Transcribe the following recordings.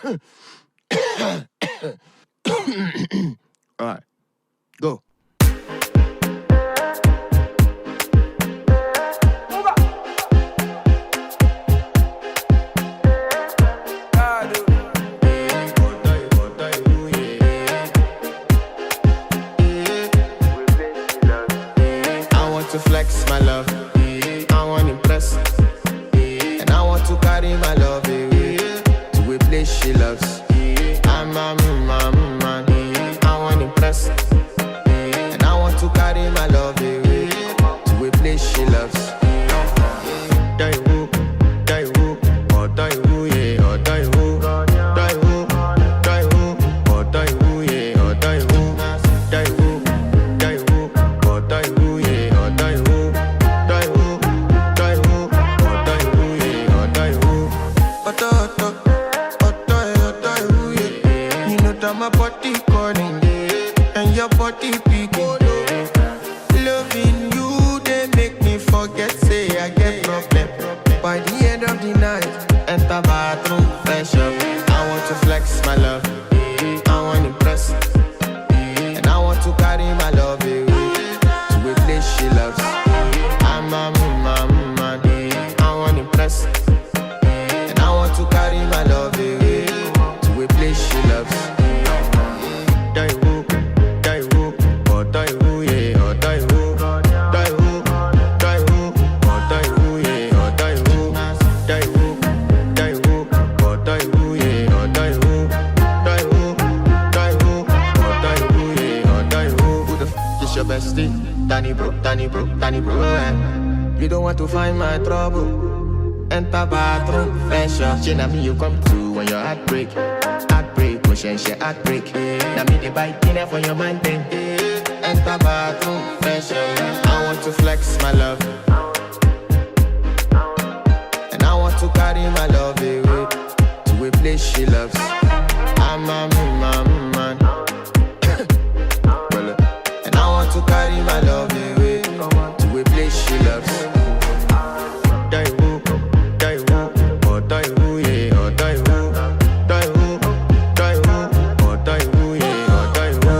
All right, go. I want to flex my love. I want to impress. And I want to carry my love away to a place she loves. I'm a man. I want to impress. And I want to carry my love away to a place she loves. Die who, or die who, yeah, or die who, die who, or die who, yeah, or die who, or die who, yeah, or die who, or die who, yeah, or die who. Yeah. You know that my body calling, and your body picking. Loving you, they make me forget, say I get problem. By the end of the night, enter bathroom, fresh up. I want to flex my love, I want to impress. And I want to carry my love away to a place she loves. I'm a man, I want to impress. And I want to carry my love away to a place she loves. Die who, or die who, yeah, or die who, or die who, yeah, or die who, or die who, yeah, or die who, or die who, yeah, or die who. Who the f is your bestie? Danny bro, eh? You don't want to find my trouble. Enter bathroom, fresh up. She na me you come to when your heartbreak, motion she heartbreak. Na me the bite dinner for your man thing. Enter bathroom, fresh up. I want to flex my love, and I want to carry my love away to a place she loves. I'm a man, and I want to carry my love away to a place she loves. Die who, or die who, yeah, or die who, or die who, yeah, or die who, or die who, yeah, or die who,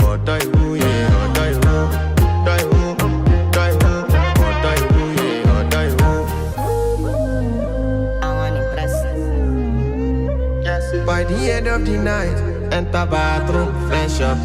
or die who, yeah, or die who. I want to impress. Yes. By the end of the night, enter bathroom, fresh up.